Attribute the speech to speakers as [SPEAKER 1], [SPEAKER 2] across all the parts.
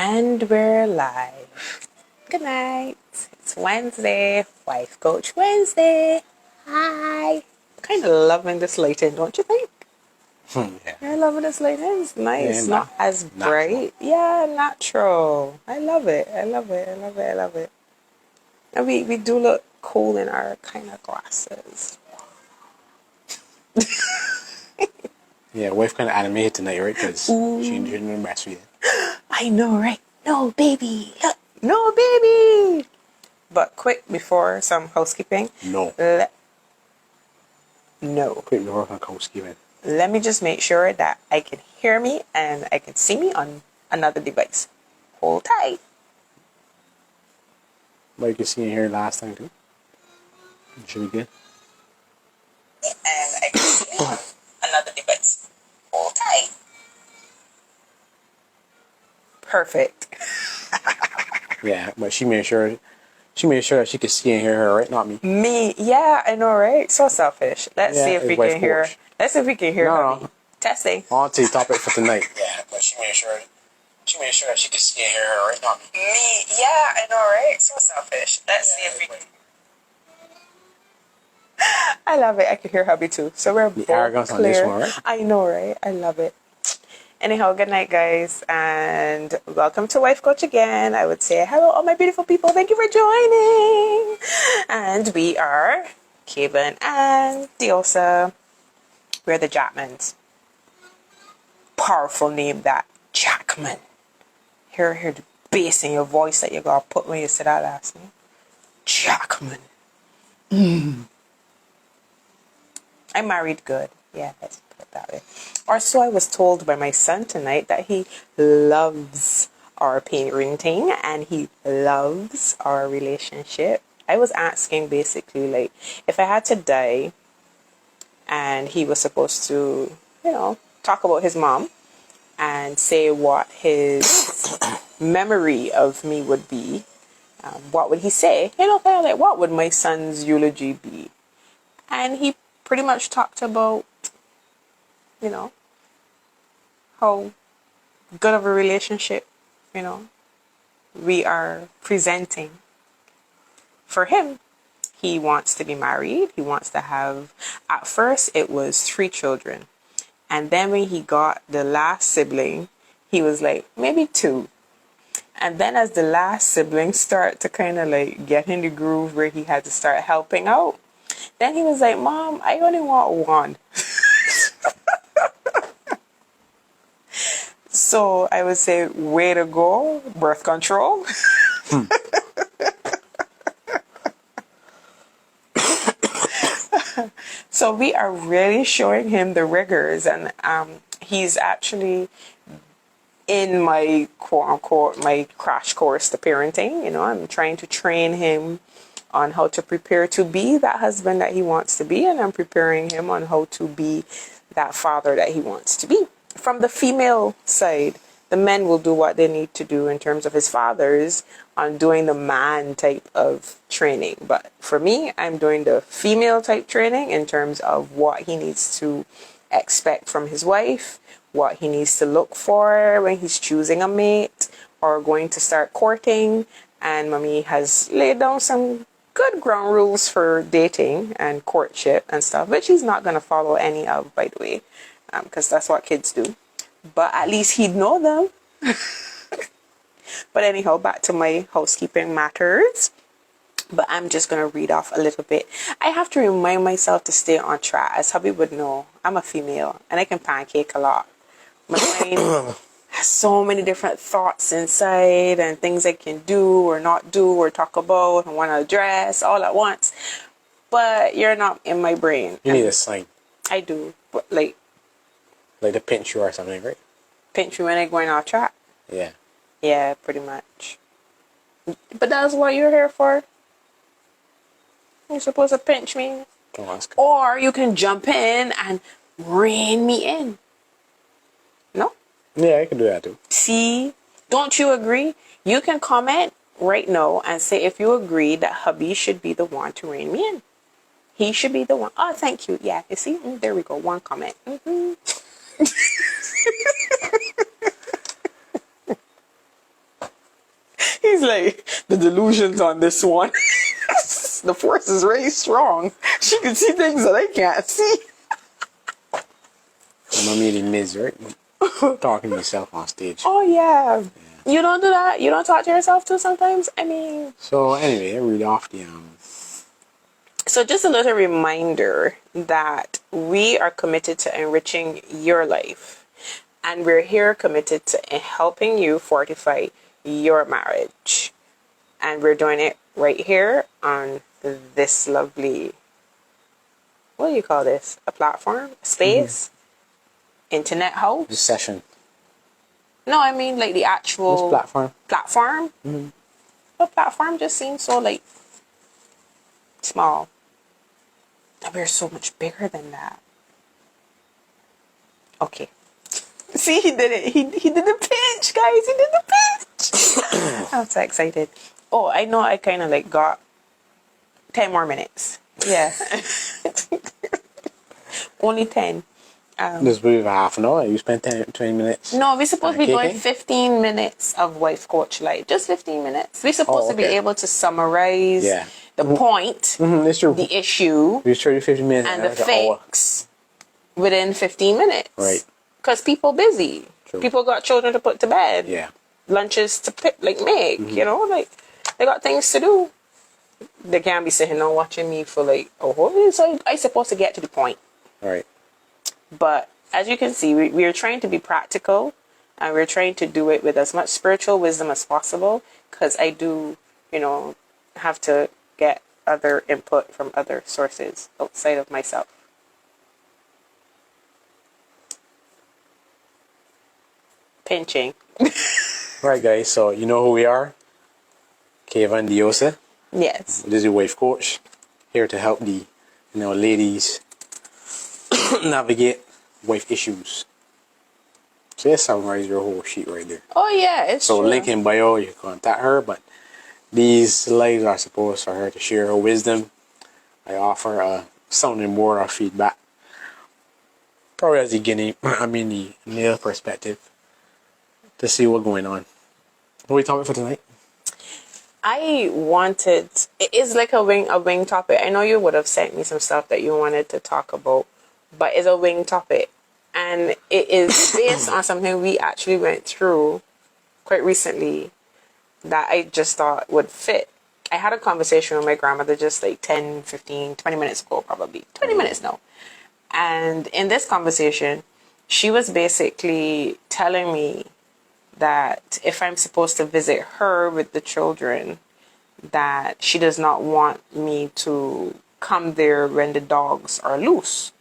[SPEAKER 1] And we're live. Good night. It's Wednesday, Wife Coach Wednesday. Hi. Kind of loving this lighting, don't you think?
[SPEAKER 2] Yeah.
[SPEAKER 1] You're loving this lighting. It's nice.
[SPEAKER 2] Yeah,
[SPEAKER 1] not as bright. Yeah, natural. I love it. I love it. I love it. I love it. And we do look cool in our kind of glasses.
[SPEAKER 2] Yeah, wife kind of animated tonight, right? Because she didn't breastfeed.
[SPEAKER 1] I know, right? No, baby. Look. No, baby. But quick, before some housekeeping.
[SPEAKER 2] No.
[SPEAKER 1] No.
[SPEAKER 2] Quick before housekeeping.
[SPEAKER 1] Let me just make sure that I can hear me and I can see me on another device. Hold tight.
[SPEAKER 2] But you can see in here last time too. Should be good.
[SPEAKER 1] And I can see me on another device. Hold tight. Perfect.
[SPEAKER 2] Yeah, but she made sure that she could see and hear her, right? Not me.
[SPEAKER 1] Me, yeah, I know, right? So selfish. Let's see if we can hear.
[SPEAKER 2] Coach.
[SPEAKER 1] Let's see if we can hear her.
[SPEAKER 2] No.
[SPEAKER 1] Testing.
[SPEAKER 2] On to the topic for tonight. Yeah, but she made sure that she could see and hear her, right? Not me.
[SPEAKER 1] Me, yeah, I know, right? So selfish. Let's see if we can. I love it. I can hear hubby too. So we're both
[SPEAKER 2] arrogance
[SPEAKER 1] clear.
[SPEAKER 2] On this one, right?
[SPEAKER 1] I know, right? I love it. Anyhow, good night, guys, and welcome to Wife Coach again. I would say hello, all my beautiful people. Thank you for joining. And we are Kevin and Diosa. We're the Jackmans. Powerful name, that Jackman. Hear the bass in your voice that you gotta put when you say that last name. Jackman. I married good. Yeah, let's put it that way. Or so I was told by my son tonight, that he loves our parenting and he loves our relationship. I was asking basically, like, if I had to die and he was supposed to, talk about his mom and say what his memory of me would be, what would he say? Kind of like, what would my son's eulogy be? And he pretty much talked about, how good of a relationship, we are presenting. For him, he wants to be married. He wants to have, at first it was 3 children. And then when he got the last sibling, he was like, maybe 2. And then as the last sibling started to kind of like get in the groove where he had to start helping out, then he was like, Mom, I only want 1. So I would say, way to go, birth control. So we are really showing him the rigors, and he's actually in my quote unquote my crash course to parenting. I'm trying to train him on how to prepare to be that husband that he wants to be, and I'm preparing him on how to be that father that he wants to be. From the female side, the men will do what they need to do in terms of his fathers on doing the man type of training. But for me, I'm doing the female type training in terms of what he needs to expect from his wife, what he needs to look for when he's choosing a mate or going to start courting. And Mommy has laid down some good ground rules for dating and courtship and stuff, which he's not going to follow any of, by the way, because that's what kids do. But at least he'd know them. But anyhow, back to my housekeeping matters. But I'm just going to read off a little bit. I have to remind myself to stay on track. As hubby would know, I'm a female and I can pancake a lot. My mind has so many different thoughts inside and things I can do or not do or talk about and want to address all at once. But you're not in my brain.
[SPEAKER 2] You need a sign. I
[SPEAKER 1] do. But like
[SPEAKER 2] to pinch you or something, right?
[SPEAKER 1] Pinch you when I'm going off track?
[SPEAKER 2] Yeah.
[SPEAKER 1] Yeah, pretty much. But that's what you're here for. You're supposed to pinch me.
[SPEAKER 2] Don't ask.
[SPEAKER 1] Or you can jump in and rein me in. No?
[SPEAKER 2] Yeah, I can do that too.
[SPEAKER 1] See? Don't you agree? You can comment right now and say if you agree that hubby should be the one to rein me in. He should be the one. Oh, thank you. Yeah, you see? There we go. One comment. He's like, the delusions on this one. The force is really strong. She can see things that I can't see.
[SPEAKER 2] I'm meeting Miz, right? Talking to yourself on stage.
[SPEAKER 1] Oh, yeah. You don't do that? You don't talk to yourself too sometimes? I mean...
[SPEAKER 2] So anyway, I read off the
[SPEAKER 1] So just a little reminder that we are committed to enriching your life. And we're here committed to helping you fortify your marriage. And we're doing it right here on this lovely, what do you call this? A platform? Space? Internet house?
[SPEAKER 2] this session.
[SPEAKER 1] No, I mean like the actual...
[SPEAKER 2] This platform.
[SPEAKER 1] Platform? The platform just seems so like small. And we're so much bigger than that. Okay. See, he did it. He did the pitch, guys. He did the pitch. I'm so excited. Oh, I know I kind of like got 10 more minutes. Yeah. Only 10.
[SPEAKER 2] This will be half an hour. You spent 20 minutes.
[SPEAKER 1] No, we're supposed to be doing
[SPEAKER 2] Kicking?
[SPEAKER 1] 15 minutes of Wife Coach Life. Just 15 minutes. We're supposed to be
[SPEAKER 2] okay.
[SPEAKER 1] able to summarize the point,
[SPEAKER 2] That's true.
[SPEAKER 1] the issue,
[SPEAKER 2] We started 15 minutes
[SPEAKER 1] and the
[SPEAKER 2] that's an hour.
[SPEAKER 1] fix within 15 minutes.
[SPEAKER 2] Right.
[SPEAKER 1] Because people busy.
[SPEAKER 2] True.
[SPEAKER 1] People got children to put to bed.
[SPEAKER 2] Yeah.
[SPEAKER 1] Lunches to pick, like make, you know, like they got things to do. They can't be sitting there watching me for like, oh, so I supposed to get to the point.
[SPEAKER 2] Right.
[SPEAKER 1] But as you can see, we are trying to be practical, and we're trying to do it with as much spiritual wisdom as possible, because I do, you know, have to get other input from other sources outside of myself. Pinching.
[SPEAKER 2] Right, guys. So you know who we are. Kevin Diosa.
[SPEAKER 1] Yes.
[SPEAKER 2] This is your wife coach. Here to help the ladies navigate wife issues. So that summarizes your whole sheet right there.
[SPEAKER 1] Oh, yeah, it's
[SPEAKER 2] So
[SPEAKER 1] true.
[SPEAKER 2] link in bio, you can contact her, but these lives are supposed for her to share her wisdom. I offer a sounding board or feedback. Probably as the male perspective to see what's going on. What are we talking for tonight?
[SPEAKER 1] I wanted, it is like a wing topic. I know you would have sent me some stuff that you wanted to talk about, but it's a wing topic. And it is based on something we actually went through quite recently that I just thought would fit. I had a conversation with my grandmother just like 10, 15, 20 minutes ago, probably 20 minutes now. And in this conversation, she was basically telling me that if I'm supposed to visit her with the children, that she does not want me to come there when the dogs are loose.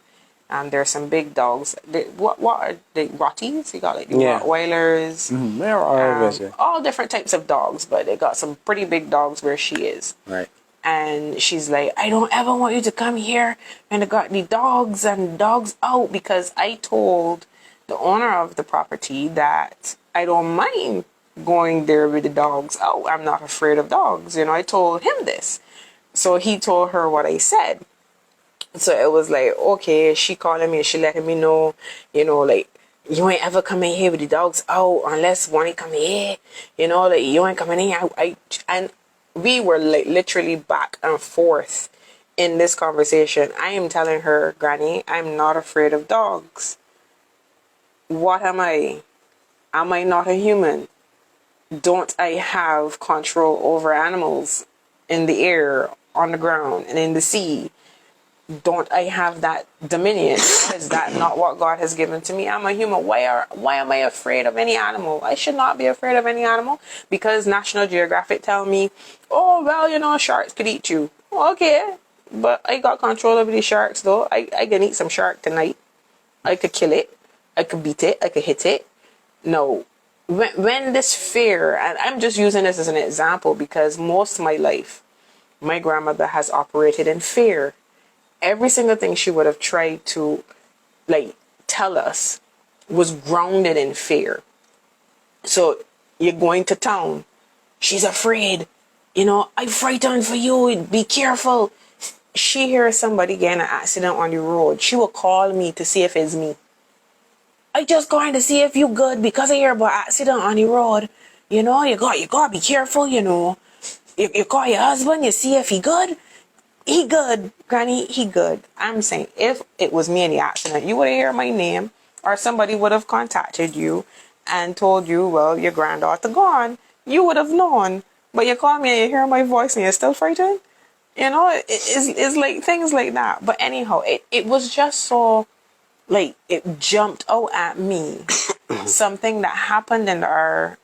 [SPEAKER 1] And there are some big dogs. What are they? Rotties? You got like the Rottweilers.
[SPEAKER 2] There are
[SPEAKER 1] all different types of dogs, but they got some pretty big dogs where she is.
[SPEAKER 2] Right.
[SPEAKER 1] And she's like, I don't ever want you to come here and they got the dogs and dogs out, because I told the owner of the property that I don't mind going there with the dogs out. I'm not afraid of dogs. I told him this. So he told her what I said. So it was like, okay, she calling me, she letting me know, like, you ain't ever coming here with the dogs out unless one come here, like, you ain't coming in. And we were like literally back and forth in this conversation. I am telling her, Granny, I'm not afraid of dogs. What am I? Am I not a human? Don't I have control over animals in the air, on the ground, and in the sea? Don't I have that dominion? Is that not what God has given to me? I'm a human. Why am I afraid of any animal? I should not be afraid of any animal, because National Geographic tell me, oh, well, sharks could eat you. Okay, but I got control over these sharks, though. I can eat some shark tonight. I could kill it. I could beat it. I could hit it. No. When this fear, and I'm just using this as an example because most of my life, my grandmother has operated in fear. Every single thing she would have tried to tell us was grounded in fear. So you're going to town. She's afraid. I'm frightened for you. Be careful. She hears somebody getting an accident on the road. She will call me to see if it's me. I just going to see if you good because I hear about accident on the road. you know, you got to be careful, you know. You call your husband, you see if he good. He good, Granny, he good. I'm saying, if it was me in the accident, you would have heard my name, or somebody would have contacted you and told you, well, your granddaughter gone. You would have known. But you call me and you hear my voice and you're still frightened. You know, it's like things like that. But anyhow, it was just so, like, it jumped out at me. Something that happened in our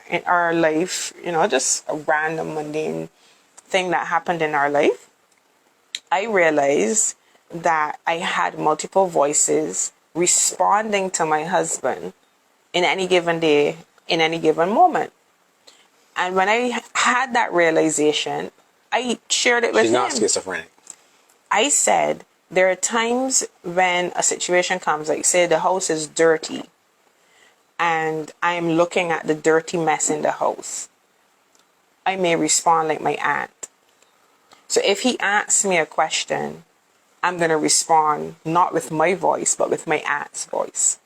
[SPEAKER 1] life, you know, just a random mundane thing that happened in our life. I realized that I had multiple voices responding to my husband in any given day, in any given moment. And when I had that realization, I shared it with him.
[SPEAKER 2] She's not schizophrenic.
[SPEAKER 1] I said, there are times when a situation comes, like say the house is dirty, and I'm looking at the dirty mess in the house. I may respond like my aunt. So if he asks me a question, I'm going to respond not with my voice, but with my aunt's voice.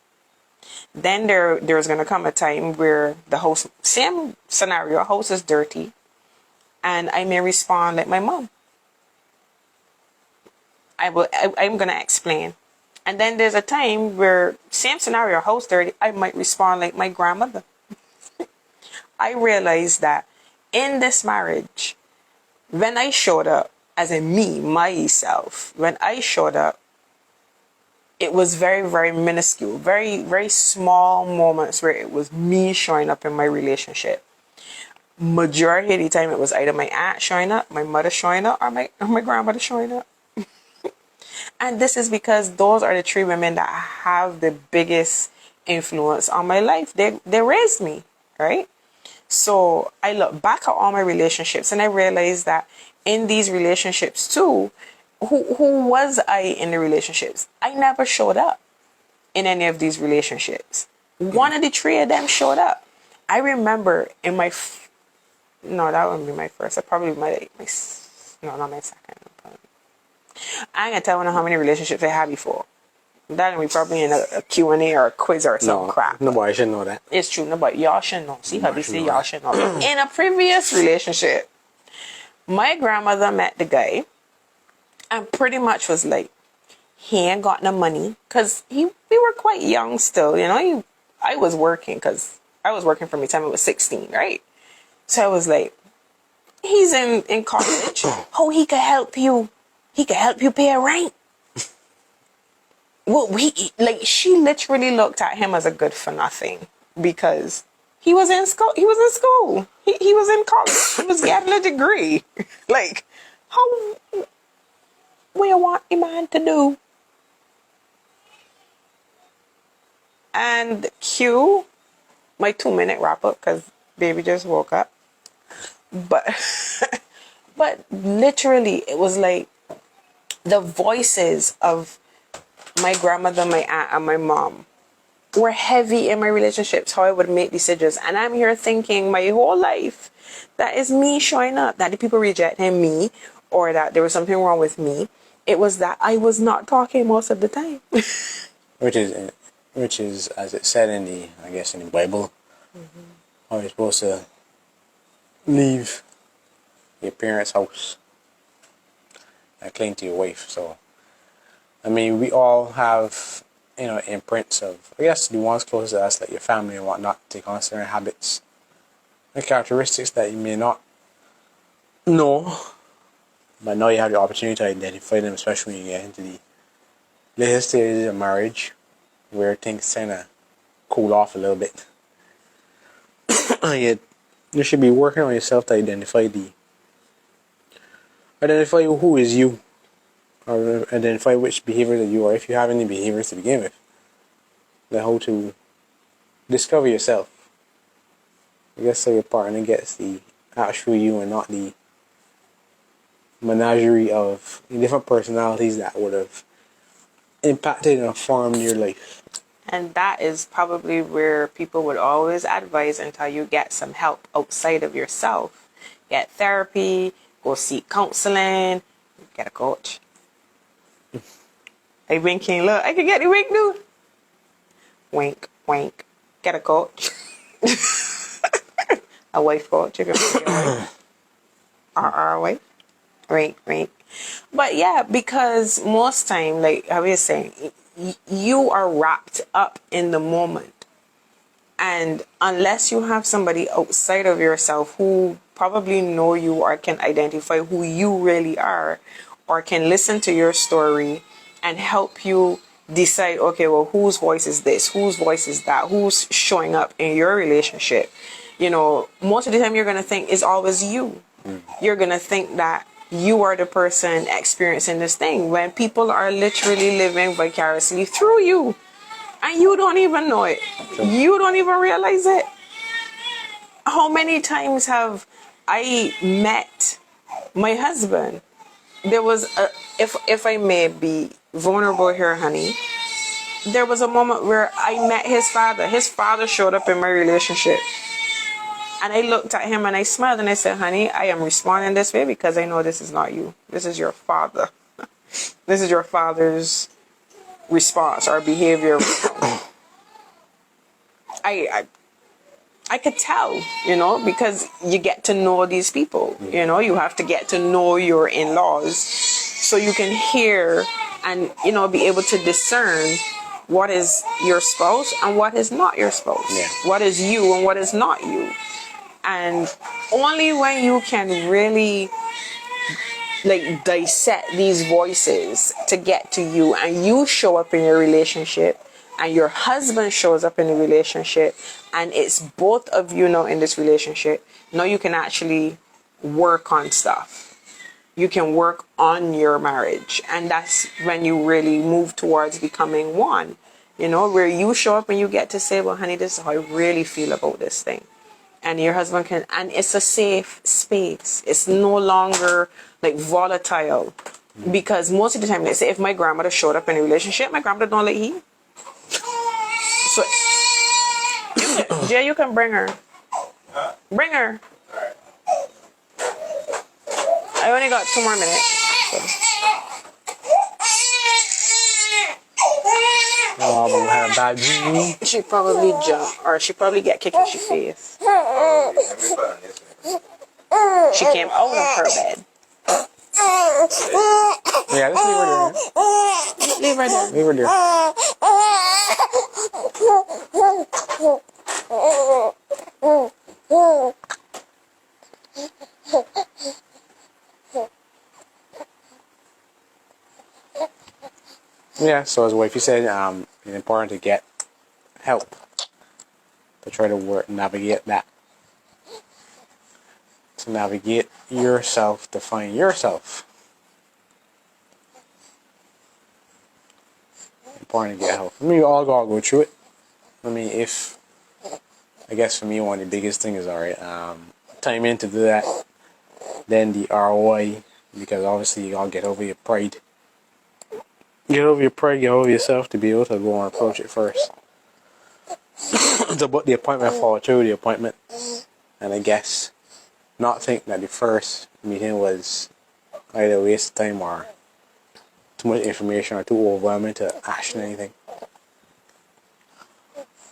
[SPEAKER 1] Then there's going to come a time where the house, same scenario, house is dirty, and I may respond like my mom. I'm going to explain. And then there's a time where, same scenario, house dirty, I might respond like my grandmother. I realized that in this marriage, when I showed up, as in me, myself, when I showed up, it was very, very minuscule, very, very small moments where it was me showing up in my relationship. Majority of the time, it was either my aunt showing up, my mother showing up, or my grandmother showing up. And this is because those are the three women that have the biggest influence on my life. They raised me, right? So I look back at all my relationships and I realized that in these relationships too, who was I in the relationships? I never showed up in any of these relationships. One of the three of them showed up. I remember in my, no, that wouldn't be my first. Probably no, not my second. I ain't gonna tell you how many relationships I had before. That gonna be probably in a Q&A or a quiz or some crap.
[SPEAKER 2] Nobody should know that.
[SPEAKER 1] It's true. Nobody, y'all should know. See how they say y'all should know. In a previous relationship, my grandmother met the guy and pretty much was like, he ain't got no money. Because we were quite young still, you know. I was working because I was working from the time I was 16, right? So I was like, he's in college. Oh, he could help you. He could help you pay a rent. Well, she literally looked at him as a good for nothing because he was in school. He was in school. He was in college. He was getting a degree. Like, what you want a man to do? And cue my 2-minute wrap up because baby just woke up. But literally, it was like the voices of my grandmother, my aunt, and my mom were heavy in my relationships, how I would make decisions. And I'm here thinking my whole life that is me showing up, that the people rejecting me or that there was something wrong with me. It was that I was not talking most of the time.
[SPEAKER 2] which is, as it said in the Bible, how you're supposed to leave your parents' house and cling to your wife. So, I mean, we all have, imprints of, I guess, the ones closest to us, like your family and whatnot, take on certain habits and characteristics that you may not know, but now you have the opportunity to identify them, especially when you get into the later stages of marriage, where things kind of cool off a little bit. You should be working on yourself to identify who is you, or identify which behavior that you are, if you have any behaviors to begin with. Then how to discover yourself. I guess so your partner gets the actual you and not the menagerie of different personalities that would have impacted and formed your life.
[SPEAKER 1] And that is probably where people would always advise until you get some help outside of yourself. Get therapy, go seek counseling, get a coach. Hey, winking, look, I can get the wink, dude. Wink, wink, get a coach. a wife coach. You can be your wife. Our wife. Right, right. But yeah, because most time, like I was saying, you are wrapped up in the moment. And unless you have somebody outside of yourself who probably know you or can identify who you really are or can listen to your story and help you decide, okay, well, whose voice is this? Whose voice is that? Who's showing up in your relationship? You know, most of the time you're going to think it's always you. You're going to think that you are the person experiencing this thing when people are literally living vicariously through you. And you don't even know it. You don't even realize it. How many times have I met my husband? There was a, if I may be vulnerable here, honey, there was a moment where I met his father. His father showed up in my relationship. And I looked at him and I smiled and I said, honey, I am responding this way because I know this is not you. This is your father. This is your father's response or behavior. I could tell, you know, because you get to know these people, you know, you have to get to know your in-laws so you can hear and, you know, be able to discern what is your spouse and what is not your spouse.
[SPEAKER 2] Yeah.
[SPEAKER 1] What is you and what is not you. And only when you can really like dissect these voices to get to you and you show up in your relationship and your husband shows up in the relationship and it's both of you now in this relationship, now you can actually work on stuff. You can work on your marriage. And that's when you really move towards becoming one. You know, where you show up and you get to say, well, honey, this is how I really feel about this thing. And your husband can, and it's a safe space. It's no longer like volatile. Because most of the time, let's say if my grandmother showed up in a relationship, my grandmother don't let he. So, Jay, you can bring her. Bring her. I only got 2 more minutes. So.
[SPEAKER 2] Oh, but we had a bad dream.
[SPEAKER 1] She probably jump, or she probably get kicked in the face. She came out of her bed.
[SPEAKER 2] Yeah, let's leave her there.
[SPEAKER 1] Leave her there.
[SPEAKER 2] Leave her there. Yeah, so as wife, you said, it's important to get help to try to navigate that. To navigate yourself, to find yourself. Important to get help. I mean, we all gotta go through it. I mean, I guess for me, one of the biggest things is, alright, time in to do that, then the ROI, because obviously you gotta get over your pride. Get over your pride, get over yourself to be able to go and approach it first. To put the appointment, follow through the appointment, and I guess not think that the first meeting was either a waste of time or too much information or too overwhelming to action anything.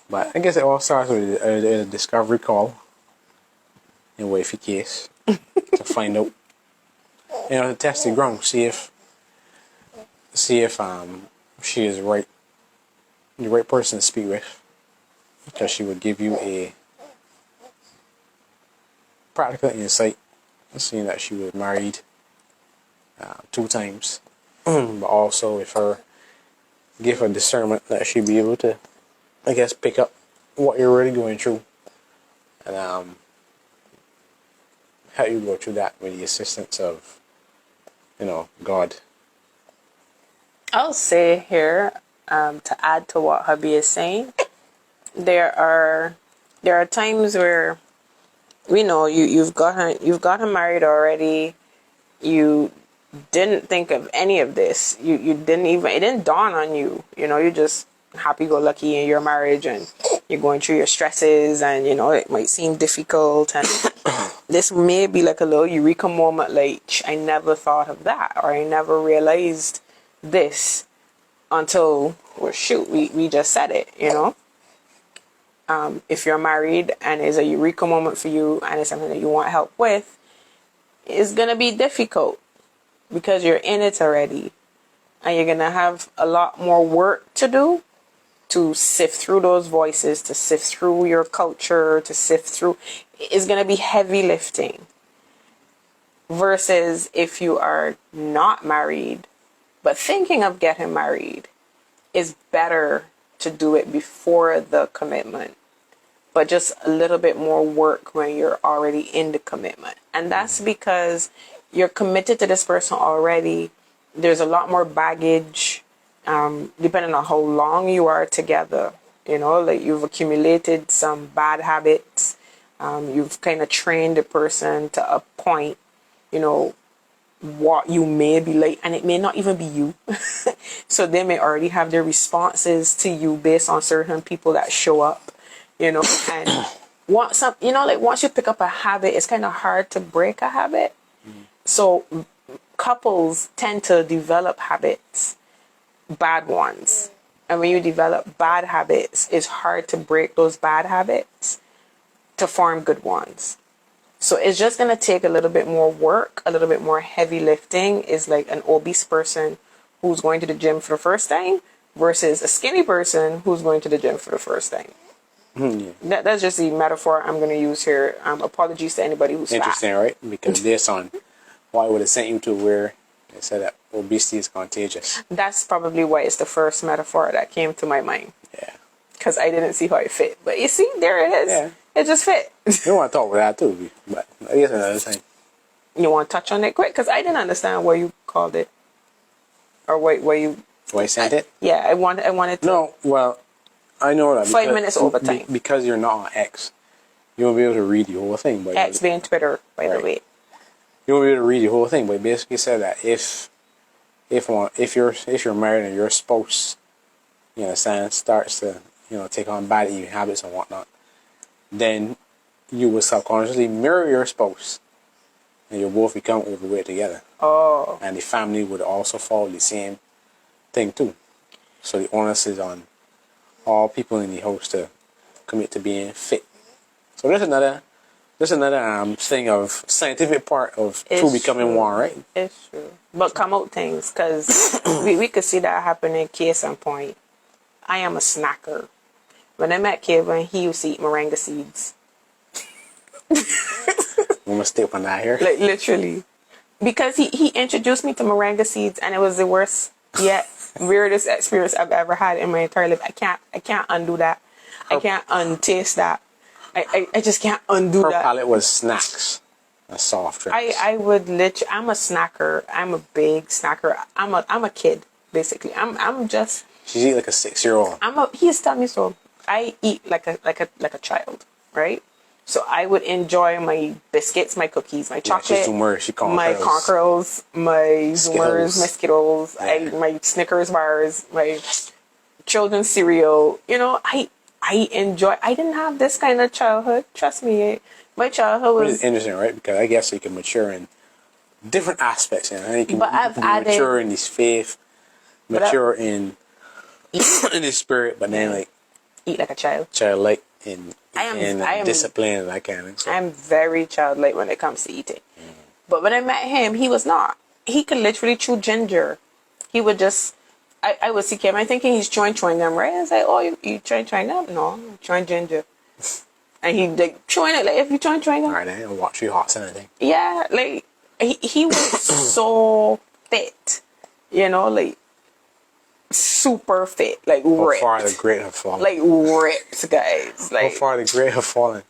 [SPEAKER 2] But I guess it all starts with a discovery call in wifey case to find out, you know, to test the ground, see if she is the right person to speak with, because she would give you a practical insight, seeing that she was married 2 times, but also with her give her discernment that she'd be able to, I guess, pick up what you're really going through and help you go through that with the assistance of, you know, God.
[SPEAKER 1] I'll say here, to add to what hubby is saying, there are times where, we know you've gotten married already. You didn't think of any of this. You didn't even, it didn't dawn on you. You know, you're just happy-go-lucky in your marriage and you're going through your stresses and, you know, it might seem difficult and this may be like a little eureka moment, like, I never thought of that, or I never realized this until, well, shoot, we just said it, you know? if you're married and it's a eureka moment for you and it's something that you want help with, it's going to be difficult because you're in it already. And you're going to have a lot more work to do to sift through those voices, to sift through your culture, to sift through. It's going to be heavy lifting. Versus if you are not married, but thinking of getting married, it's better to do it before the commitment. But just a little bit more work when you're already in the commitment. And that's because you're committed to this person already. There's a lot more baggage, depending on how long you are together. You know, like you've accumulated some bad habits. You've kind of trained the person to a point, you know, what you may be like, and it may not even be you. So they may already have their responses to you based on certain people that show up, you know, and once you pick up a habit, it's kind of hard to break a habit. So couples tend to develop habits, bad ones. And when you develop bad habits, it's hard to break those bad habits to form good ones. So it's just going to take a little bit more work, a little bit more heavy lifting. Is like an obese person who's going to the gym for the first time versus a skinny person who's going to the gym for the first time. Yeah. That's just the metaphor I'm going to use here. Apologies to anybody who's
[SPEAKER 2] interesting,
[SPEAKER 1] fat.
[SPEAKER 2] right? Because based on what I would have sent you to where they said that obesity is contagious.
[SPEAKER 1] That's probably why it's the first metaphor that came to my mind.
[SPEAKER 2] Yeah.
[SPEAKER 1] Because I didn't see how it fit. But you see, there it is.
[SPEAKER 2] Yeah.
[SPEAKER 1] It just fit.
[SPEAKER 2] You want to talk about that too, but I guess another thing.
[SPEAKER 1] You want to touch on it quick? Because I didn't understand what you called it. Or what you...
[SPEAKER 2] Why I sent it?
[SPEAKER 1] Yeah, I wanted to...
[SPEAKER 2] No, well, I know that.
[SPEAKER 1] 5 minutes over time.
[SPEAKER 2] Because you're not on X, you won't be able to read the whole thing. But
[SPEAKER 1] X being Twitter, by the way.
[SPEAKER 2] You won't be able to read the whole thing, but it basically said that if you're married and your spouse, you understand, starts to, you know, take on bad eating habits and whatnot, then you will subconsciously mirror your spouse and you'll both become overweight together.
[SPEAKER 1] Oh.
[SPEAKER 2] And the family would also follow the same thing too. So the onus is on all people in the house to commit to being fit. So there's another thing of scientific part of two becoming one, right?
[SPEAKER 1] It's true. But come out things, because we could see that happening. Case in point, I am a snacker. When I met Kevin, he used to eat moringa seeds.
[SPEAKER 2] I'm gonna stay up on that here.
[SPEAKER 1] Like literally. Because he introduced me to moringa seeds, and it was the worst yet weirdest experience I've ever had in my entire life. I can't undo that. I can't untaste that. I just can't undo
[SPEAKER 2] Her
[SPEAKER 1] that.
[SPEAKER 2] palate was snacks and soft drinks.
[SPEAKER 1] I'm a snacker. I'm a big snacker. I'm a kid, basically. I'm just...
[SPEAKER 2] She's eat like a 6-year-old.
[SPEAKER 1] He's telling me so. I eat like a child, right? So I would enjoy my biscuits, my cookies, my chocolate, my Conquerors, my Zoomers, my Skittles, my Snickers bars, my children's cereal. You know, I enjoy. I didn't have this kind of childhood. Trust me, my childhood was...
[SPEAKER 2] It's interesting, right? Because I guess you can mature in different aspects, and you can mature in this faith, mature in this spirit, but then like
[SPEAKER 1] eat like a child,
[SPEAKER 2] childlike in discipline and that kind of thing. So.
[SPEAKER 1] I'm very childlike when it comes to eating. But when I met him, he was not. He could literally chew ginger. He would just... I would see him. I'm thinking he's chewing them, right? I was like, oh, you chewing them? No, I'm chewing ginger. And he like chewing it like if you chewing them.
[SPEAKER 2] Alright, I don't watch you hot and anything.
[SPEAKER 1] Yeah, like he was so fit, you know, like super fit, like ripped.
[SPEAKER 2] How far the great have fallen.
[SPEAKER 1] Like ripped, guys. Like
[SPEAKER 2] how far the great have fallen.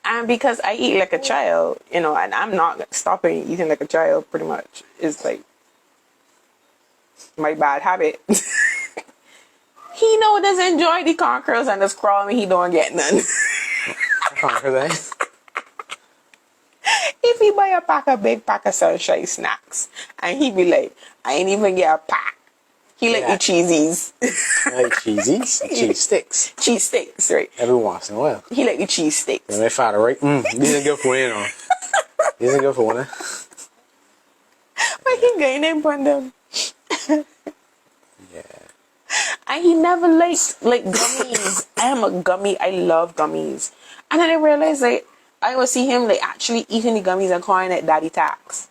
[SPEAKER 1] And because I eat like a child, you know, and I'm not stopping eating like a child. Pretty much, it's like my bad habit. He doesn't enjoy the Conquerors and the scroll, and he don't get none.
[SPEAKER 2] Conquerors,
[SPEAKER 1] If he buy a big pack of Sunshine snacks, and he be like, I ain't even get a pack. He like the cheesies.
[SPEAKER 2] Like cheesies? Cheese sticks.
[SPEAKER 1] Cheese sticks, right?
[SPEAKER 2] Every once in a while.
[SPEAKER 1] He like the cheese sticks.
[SPEAKER 2] And my father, right? These are good for you, know. These are good for one.
[SPEAKER 1] But he going in on them.
[SPEAKER 2] Yeah.
[SPEAKER 1] And he never liked like gummies. I am a gummy. I love gummies. And then I realized like I would see him like actually eating the gummies and calling it daddy tax.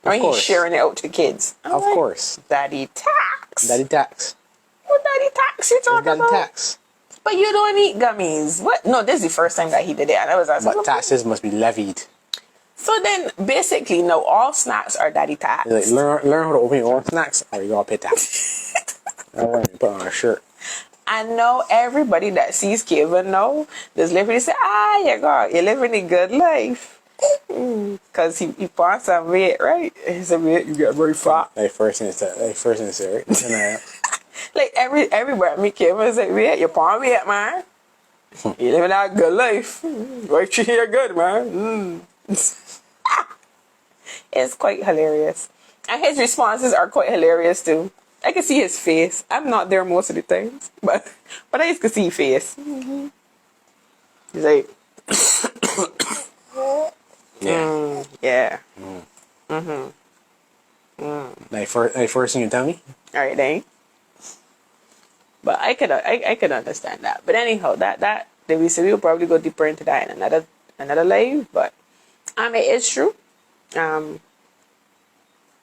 [SPEAKER 1] Or he's sharing it out to the kids. I'm
[SPEAKER 2] Of
[SPEAKER 1] like,
[SPEAKER 2] course.
[SPEAKER 1] Daddy tax.
[SPEAKER 2] Daddy tax.
[SPEAKER 1] What daddy tax you talking
[SPEAKER 2] Daddy
[SPEAKER 1] about?
[SPEAKER 2] tax.
[SPEAKER 1] But you don't eat gummies. What? No, this is the first time that he did it. And I was like,
[SPEAKER 2] But taxes must be levied.
[SPEAKER 1] so then basically, no, all snacks are daddy tax.
[SPEAKER 2] Like, learn how to open your own snacks, or you gotta pay tax. I want to put on a shirt.
[SPEAKER 1] I know everybody that sees Kevin know, just literally say, you go, you're living a good life. Because he put on some weight, right? He said, weight, you get very fat.
[SPEAKER 2] Like first thing to say, right? Nothing like that.
[SPEAKER 1] Like everybody, me Kevin say, weight, you put on weight, man. You living a good life. Right, you here good, man. It's quite hilarious. And his responses are quite hilarious too. I can see his face. I'm not there most of the times, but I used to see his face. He's like, yeah.
[SPEAKER 2] Like first thing you tell me?
[SPEAKER 1] All right, then. But I could understand that. But anyhow, that we said we'll probably go deeper into that in another live. But it is true.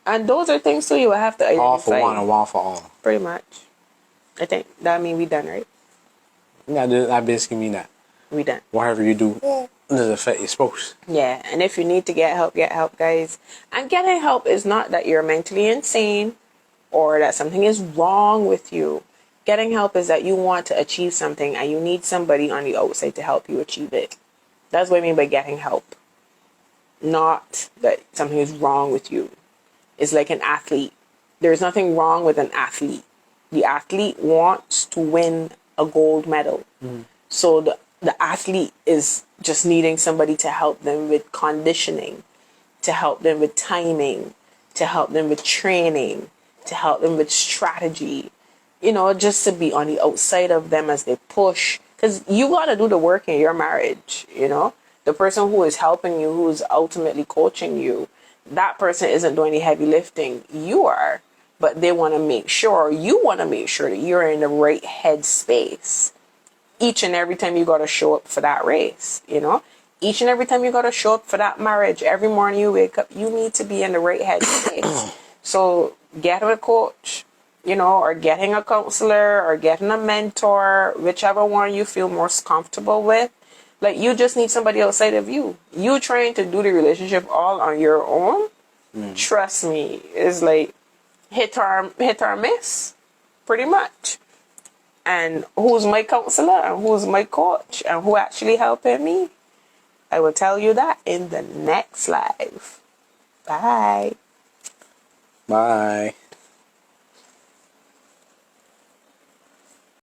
[SPEAKER 1] And those are things too you will have to identify.
[SPEAKER 2] All for one and one for all.
[SPEAKER 1] Pretty much. I think that means we done, right?
[SPEAKER 2] Yeah, that basically mean that.
[SPEAKER 1] We done.
[SPEAKER 2] Whatever you do does affect your spouse.
[SPEAKER 1] Yeah, and if you need to get help, guys. And getting help is not that you're mentally insane or that something is wrong with you. Getting help is that you want to achieve something and you need somebody on the outside to help you achieve it. That's what I mean by getting help. Not that something is wrong with you. It's like an athlete. There's nothing wrong with an athlete. The athlete wants to win a gold medal. So the athlete is just needing somebody to help them with conditioning, to help them with timing, to help them with training, to help them with strategy. You know, just to be on the outside of them as they push. Because you got to do the work in your marriage, you know. The person who is helping you, who is ultimately coaching you, that person isn't doing the heavy lifting. You are. But they want to make sure, you want to make sure that you're in the right headspace. Each and every time you got to show up for that race, you know. Each and every time you got to show up for that marriage, every morning you wake up, you need to be in the right headspace. So get a coach, you know, or getting a counselor or getting a mentor, whichever one you feel most comfortable with. Like, you just need somebody outside of you. You trying to do the relationship all on your own, trust me, it's like hit or miss, pretty much. And who's my counselor and who's my coach and who actually helping me? I will tell you that in the next live. Bye.
[SPEAKER 2] Bye.